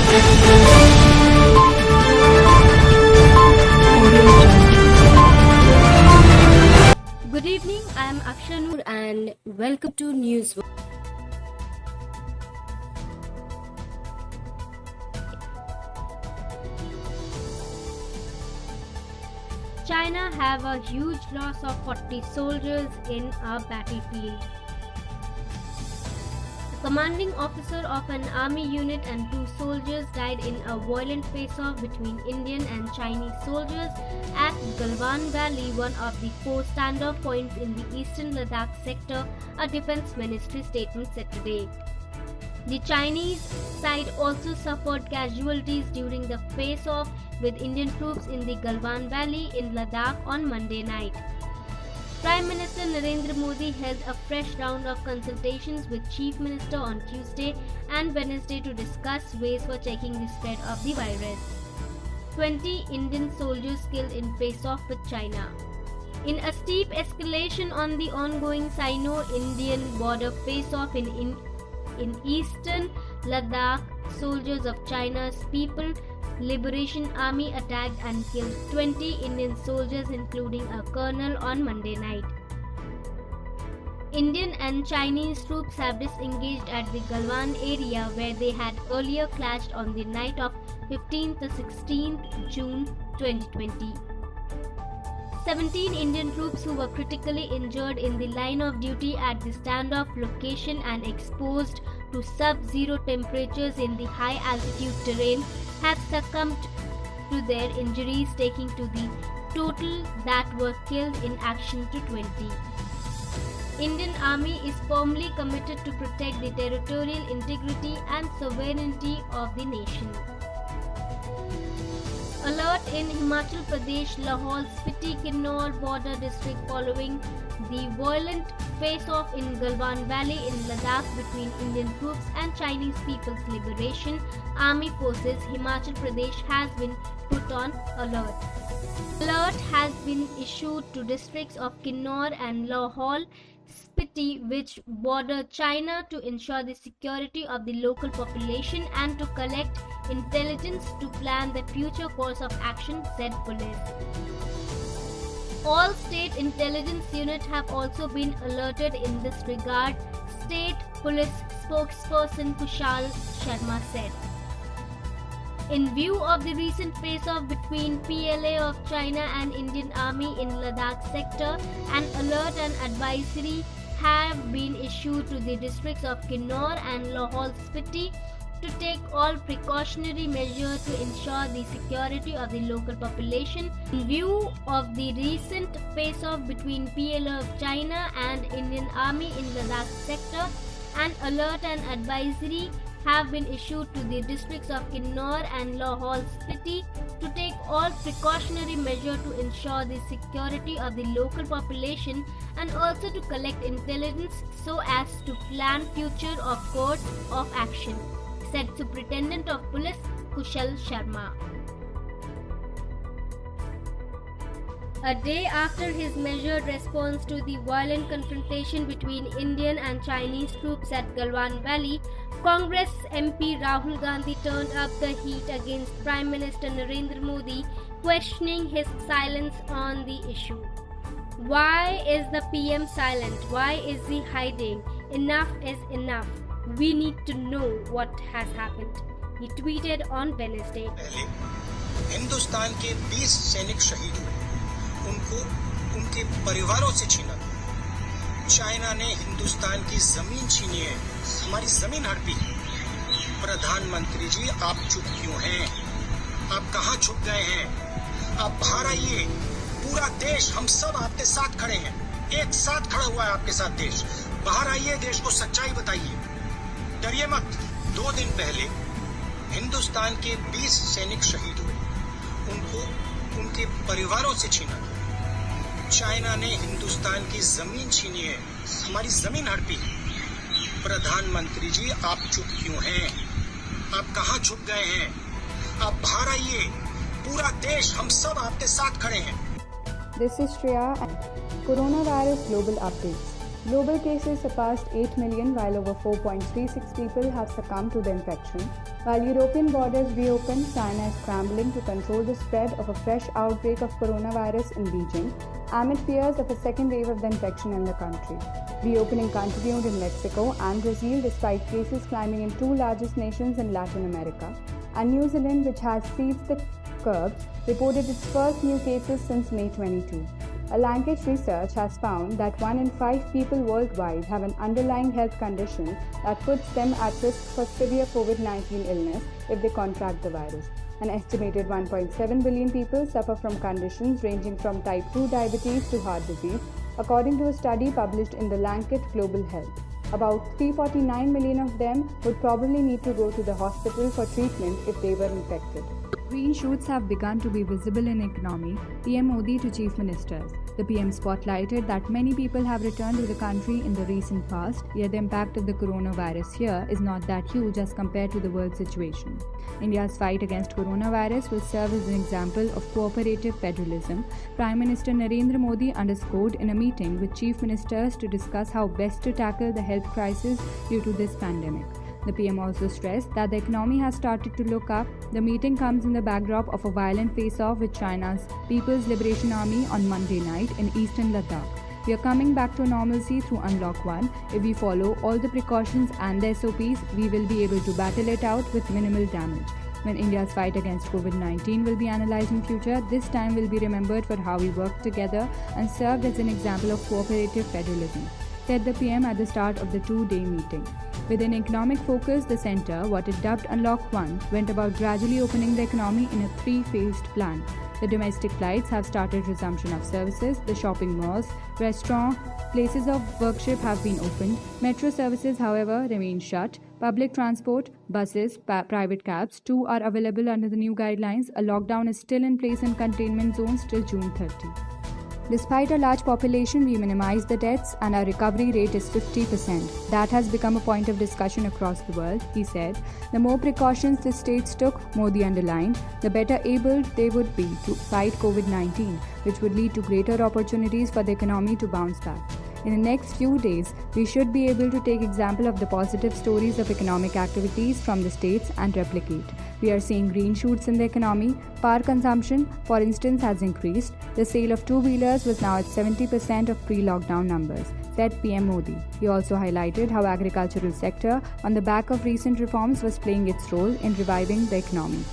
Good evening, I am Akshanur and welcome to News. China have a huge loss of 40 soldiers in a battlefield. The commanding officer of an army unit and 2 soldiers died in a violent face-off between Indian and Chinese soldiers at Galwan Valley, one of the 4 standoff points in the eastern Ladakh sector, a defense ministry statement said today. The Chinese side also suffered casualties during the face-off with Indian troops in the Galwan Valley in Ladakh on Monday night. Prime Minister Narendra Modi held a fresh round of consultations with Chief Minister on Tuesday and Wednesday to discuss ways for checking the spread of the virus. 20 Indian soldiers killed in face-off with China. In a steep escalation on the ongoing Sino-Indian border face-off in eastern Ladakh, soldiers of China's People's Liberation Army attacked and killed 20 Indian soldiers, including a colonel, on Monday night. Indian and Chinese troops have disengaged at the Galwan area where they had earlier clashed on the night of 15th to 16th June 2020. 17 Indian troops who were critically injured in the line of duty at the standoff location and exposed to sub-zero temperatures in the high-altitude terrain have succumbed to their injuries, taking to the total that were killed in action to 20. Indian Army is firmly committed to protect the territorial integrity and sovereignty of the nation. Alert in Himachal Pradesh, Lahaul, Spiti, Kinnaur border district following the violent face-off in Galwan Valley in Ladakh between Indian troops and Chinese People's Liberation Army forces. Himachal Pradesh has been put on alert. Alert has been issued to districts of Kinnaur and Lahaul, Spiti, which border China, to ensure the security of the local population and to collect intelligence to plan the future course of action, said police. All state intelligence units have also been alerted in this regard, State Police spokesperson Kushal Sharma said. In view of the recent face-off between PLA of China and Indian Army in Ladakh sector, an alert and advisory have been issued to the districts of Kinnaur and Lahaul Spiti to take all precautionary measures to ensure the security of the local population. In view of the recent face-off between PLA of China and Indian Army in Ladakh sector, an alert and advisory have been issued to the districts of Kinnaur and Lahaul Spiti to take all precautionary measures to ensure the security of the local population and also to collect intelligence so as to plan future of course of action, said Superintendent of Police Kushal Sharma. A day after his measured response to the violent confrontation between Indian and Chinese troops at Galwan Valley, Congress MP Rahul Gandhi turned up the heat against Prime Minister Narendra Modi, questioning his silence on the issue. Why is the PM silent? Why is he hiding? Enough is enough. We need to know what has happened, he tweeted on Wednesday. Hindustan के 20 सैनिक शहीद हुए, उनको उनके परिवारों से छीना। China ने हिंदुस्तान की जमीन छीनी है, हमारी जमीन हड़पी है। प्रधानमंत्री जी, आप चुप क्यों हैं? आप कहां छुप गए हैं? आप बाहर आइए। पूरा देश, हम सब आपके साथ खड़े हैं। एक साथ खड़ा हुआ है आपके साथ देश। बाहर आइए, देश को सच्चाई बताइए। डरिए मत। 2 दिन पहले हिंदुस्तान के 20 सैनिक शहीद हुए, उनको उनके परिवारों से छीना। चाइना ने हिंदुस्तान की जमीन छीनी है, हमारी जमीन हड़पी है। प्रधानमंत्री जी, आप चुप क्यों हैं? आप कहां छुप गए हैं? आप बाहर आइए। पूरा देश, हम सब आपके साथ खड़े हैं। This is Shreya and Coronavirus Global Updates. Global cases surpassed 8 million while over 4.36 people have succumbed to the infection. While European borders reopen, China is scrambling to control the spread of a fresh outbreak of coronavirus in Beijing amid fears of a second wave of the infection in the country. Reopening continued in Mexico and Brazil despite cases climbing in two largest nations in Latin America. And New Zealand, which has seized the curbs, reported its first new cases since May 22. A Lancashire research has found that 1 in 5 people worldwide have an underlying health condition that puts them at risk for severe COVID-19 illness if they contract the virus. An estimated 1.7 billion people suffer from conditions ranging from type 2 diabetes to heart disease, according to a study published in the Lancet Global Health. About 349 million of them would probably need to go to the hospital for treatment if they were infected. Green shoots have begun to be visible in economy, PM Modi to chief ministers. The PM spotlighted that many people have returned to the country in the recent past, yet the impact of the coronavirus here is not that huge as compared to the world situation. India's fight against coronavirus will serve as an example of cooperative federalism, Prime Minister Narendra Modi underscored in a meeting with chief ministers to discuss how best to tackle the health crisis due to this pandemic. The PM also stressed that the economy has started to look up. The meeting comes in the backdrop of a violent face-off with China's People's Liberation Army on Monday night in eastern Ladakh. We are coming back to normalcy through Unlock 1. If we follow all the precautions and the SOPs, we will be able to battle it out with minimal damage. When India's fight against COVID-19 will be analyzed in future, this time will be remembered for how we worked together and served as an example of cooperative federalism, said the PM at the start of the two-day meeting. With an economic focus, the centre, what it dubbed Unlock 1, went about gradually opening the economy in a three-phased plan. The domestic flights have started resumption of services, the shopping malls, restaurants, places of worship have been opened. Metro services, however, remain shut. Public transport, buses, private cabs too are available under the new guidelines. A lockdown is still in place in containment zones till June 30. Despite a large population, we minimize the deaths and our recovery rate is 50%. That has become a point of discussion across the world, he said. The more precautions the states took, Modi underlined, the better abled they would be to fight COVID-19, which would lead to greater opportunities for the economy to bounce back. In the next few days, we should be able to take example of the positive stories of economic activities from the states and replicate. We are seeing green shoots in the economy. Power consumption, for instance, has increased. The sale of two-wheelers was now at 70% of pre-lockdown numbers, said PM Modi. He also highlighted how agricultural sector, on the back of recent reforms, was playing its role in reviving the economy.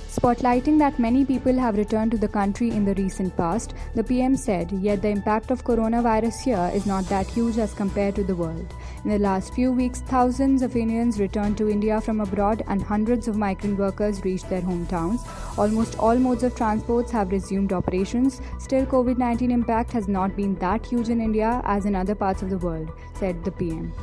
Spotlighting that many people have returned to the country in the recent past, the PM said, yet the impact of coronavirus here is not that huge as compared to the world. In the last few weeks, thousands of Indians returned to India from abroad and hundreds of migrant workers reached their hometowns. Almost all modes of transports have resumed operations. Still, COVID-19 impact has not been that huge in India as in other parts of the world, said the PM.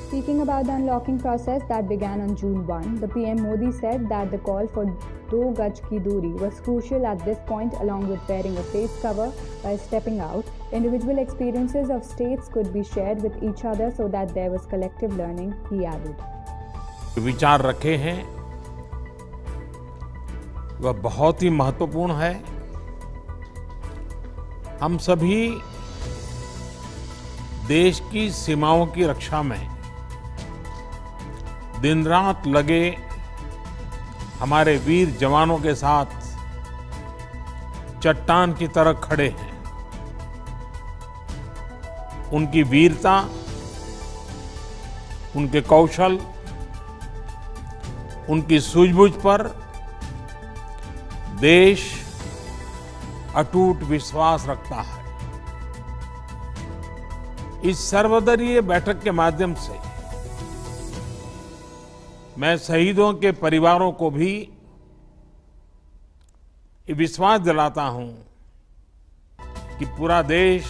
Speaking about the unlocking process that began on June 1, the PM Modi said that the call for "Do Gaj Ki Doori" was crucial at this point, along with wearing a face cover while stepping out. Individual experiences of states could be shared with each other so that there was collective learning, he added. विचार रखे हैं वह बहुत ही महत्वपूर्ण है। हम सभी देश की सीमाओं की रक्षा में दिन रात लगे हमारे वीर जवानों के साथ चट्टान की तरह खड़े हैं। उनकी वीरता, उनके कौशल, उनकी सूझबूझ पर देश अटूट विश्वास रखता है। इस सर्वदलीय बैठक के माध्यम से मैं शहीदों के परिवारों को भी ये विश्वास दिलाता हूं कि पूरा देश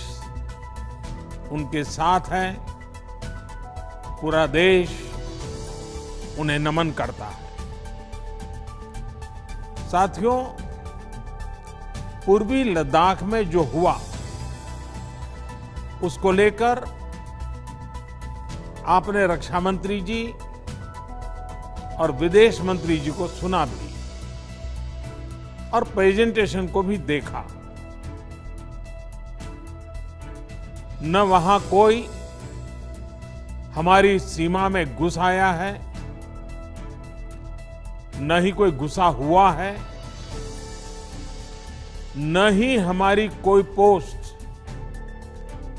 उनके साथ है, पूरा देश उन्हें नमन करता है। साथियों, पूर्वी लद्दाख में जो हुआ उसको लेकर आपने रक्षा मंत्री जी और विदेश मंत्री जी को सुना भी और प्रेजेंटेशन को भी देखा। न वहां कोई हमारी सीमा में घुस आया है, न ही कोई घुसा हुआ है, न ही हमारी कोई पोस्ट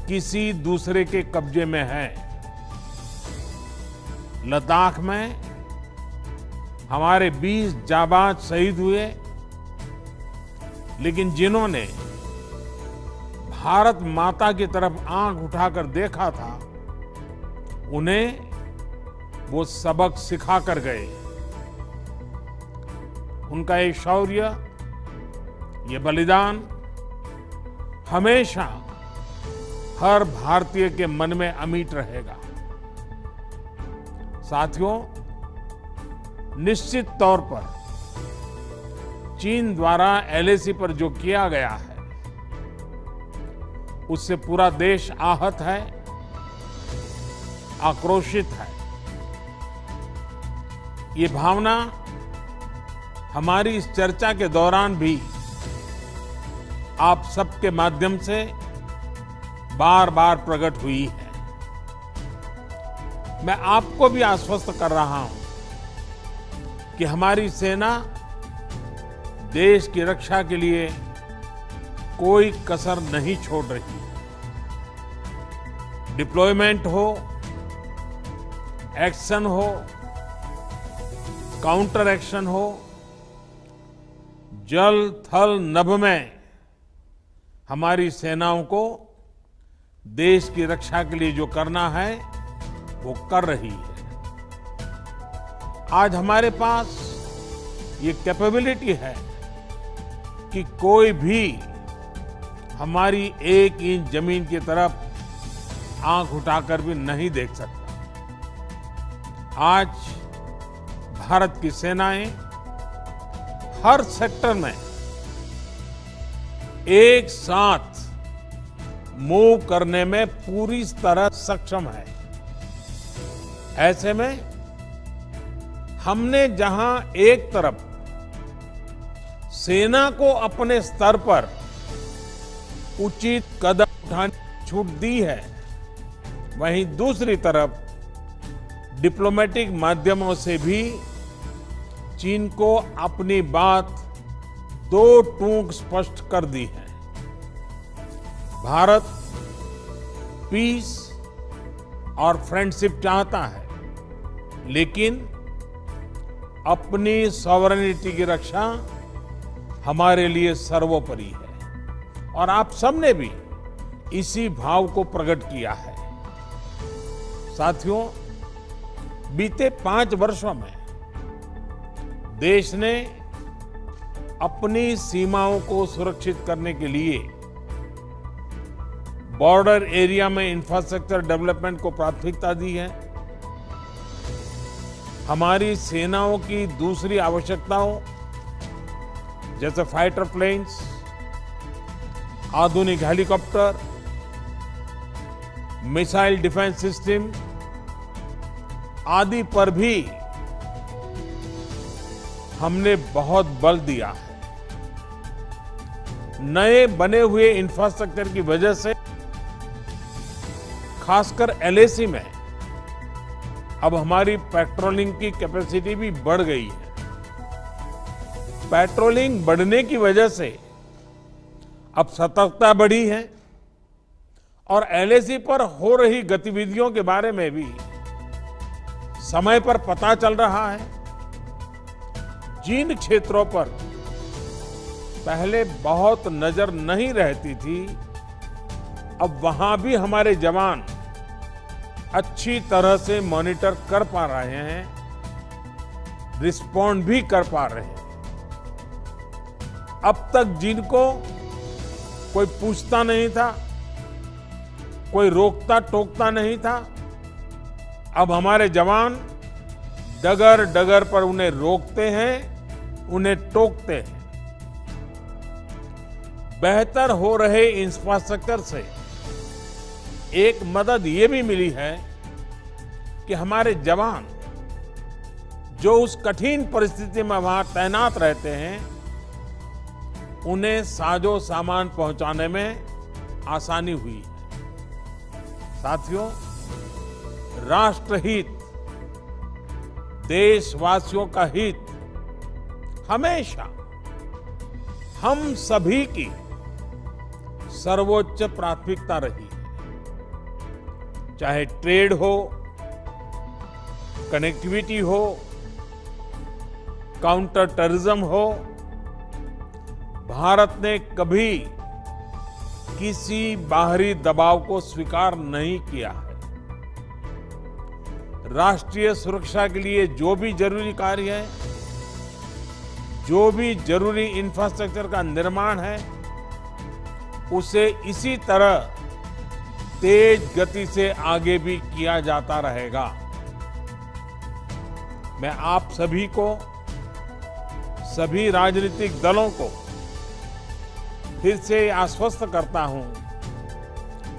किसी दूसरे के कब्जे में है। लद्दाख में हमारे 20 जाबाज शहीद हुए, लेकिन जिन्होंने भारत माता की तरफ आंख उठाकर देखा था, उन्हें वो सबक सिखा कर गए। उनका ये शौर्य, ये बलिदान हमेशा हर भारतीय के मन में अमिट रहेगा। साथियों, निश्चित तौर पर चीन द्वारा एलएसी पर जो किया गया है, उससे पूरा देश आहत है, आक्रोशित है। ये भावना हमारी इस चर्चा के दौरान भी आप सबके माध्यम से बार बार प्रकट हुई है। मैं आपको भी आश्वस्त कर रहा हूं कि हमारी सेना देश की रक्षा के लिए कोई कसर नहीं छोड़ रही। डिप्लॉयमेंट हो, एक्शन हो, काउंटर एक्शन हो, जल थल नभ में हमारी सेनाओं को देश की रक्षा के लिए जो करना है वो कर रही है। आज हमारे पास ये कैपेबिलिटी है कि कोई भी हमारी 1 इंच जमीन की तरफ आंख उठाकर भी नहीं देख सकता। आज भारत की सेनाएं हर सेक्टर में एक साथ मूव करने में पूरी तरह सक्षम है। ऐसे में हमने जहां एक तरफ सेना को अपने स्तर पर उचित कदम उठाने की छूट दी है, वहीं दूसरी तरफ डिप्लोमेटिक माध्यमों से भी चीन को अपनी बात दो टूक स्पष्ट कर दी है। भारत पीस और फ्रेंडशिप चाहता है, लेकिन अपनी सॉवरेनिटी की रक्षा हमारे लिए सर्वोपरि है और आप सबने भी इसी भाव को प्रकट किया है। साथियों, बीते 5 वर्षों में देश ने अपनी सीमाओं को सुरक्षित करने के लिए बॉर्डर एरिया में इंफ्रास्ट्रक्चर डेवलपमेंट को प्राथमिकता दी है। हमारी सेनाओं की दूसरी आवश्यकताओं जैसे फाइटर प्लेन्स, आधुनिक हेलीकॉप्टर, मिसाइल डिफेंस सिस्टम आदि पर भी हमने बहुत बल दिया है। नए बने हुए इंफ्रास्ट्रक्चर की वजह से खासकर एलएसी में अब हमारी पेट्रोलिंग की कैपेसिटी भी बढ़ गई है। पेट्रोलिंग बढ़ने की वजह से अब सतर्कता बढ़ी है और एलएसी पर हो रही गतिविधियों के बारे में भी समय पर पता चल रहा है। जिन क्षेत्रों पर पहले बहुत नजर नहीं रहती थी, अब वहां भी हमारे जवान अच्छी तरह से मॉनिटर कर पा रहे हैं, रिस्पॉन्ड भी कर पा रहे हैं। अब तक जिनको कोई पूछता नहीं था, कोई रोकता टोकता नहीं था, अब हमारे जवान डगर डगर पर उन्हें रोकते हैं, उन्हें टोकते हैं। बेहतर हो रहे इंफ्रास्ट्रक्चर से एक मदद ये भी मिली है कि हमारे जवान जो उस कठिन परिस्थिति में वहां तैनात रहते हैं, उन्हें साजो सामान पहुंचाने में आसानी हुई है। साथियों, राष्ट्रहित, देशवासियों का हित हमेशा हम सभी की सर्वोच्च प्राथमिकता रही है। चाहे ट्रेड हो, कनेक्टिविटी हो, काउंटर टेररिज्म हो, भारत ने कभी किसी बाहरी दबाव को स्वीकार नहीं किया है। राष्ट्रीय सुरक्षा के लिए जो भी जरूरी कार्य है, जो भी जरूरी इंफ्रास्ट्रक्चर का निर्माण है, उसे इसी तरह तेज गति से आगे भी किया जाता रहेगा। मैं आप सभी को, सभी राजनीतिक दलों को फिर से आश्वस्त करता हूं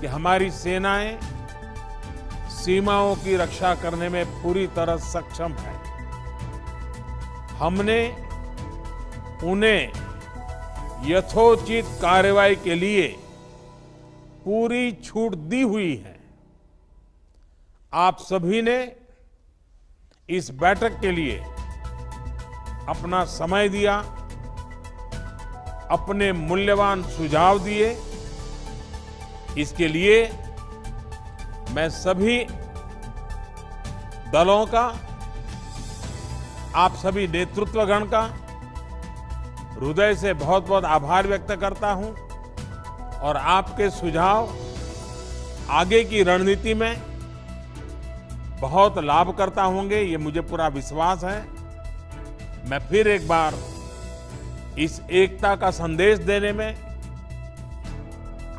कि हमारी सेनाएं सीमाओं की रक्षा करने में पूरी तरह सक्षम है। हमने उन्हें यथोचित कार्रवाई के लिए पूरी छूट दी हुई है। आप सभी ने इस बैठक के लिए अपना समय दिया, अपने मूल्यवान सुझाव दिए। इसके लिए मैं सभी दलों का, आप सभी नेतृत्वगण का हृदय से बहुत बहुत आभार व्यक्त करता हूं और आपके सुझाव आगे की रणनीति में बहुत लाभकर्ता होंगे, ये मुझे पूरा विश्वास है। मैं फिर एक बार इस एकता का संदेश देने में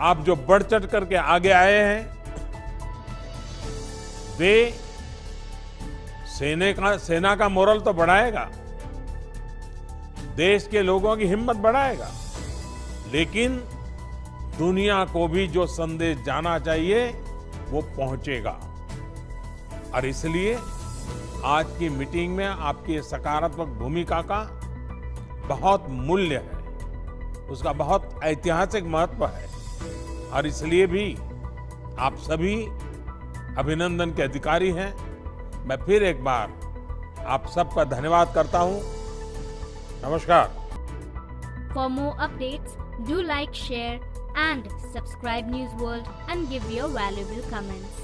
आप जो बढ़ चढ़ करके आगे आए हैं, वे सेना का मोरल तो बढ़ाएगा, देश के लोगों की हिम्मत बढ़ाएगा, लेकिन दुनिया को भी जो संदेश जाना चाहिए वो पहुंचेगा। और इसलिए आज की मीटिंग में आपकी सकारात्मक भूमिका का बहुत मूल्य है, उसका बहुत ऐतिहासिक महत्व है। और इसलिए भी आप सभी अभिनंदन के अधिकारी हैं। मैं फिर एक बार आप सबका धन्यवाद करता हूं। नमस्कार। For more updates, do like, share and subscribe News World and give your valuable comments.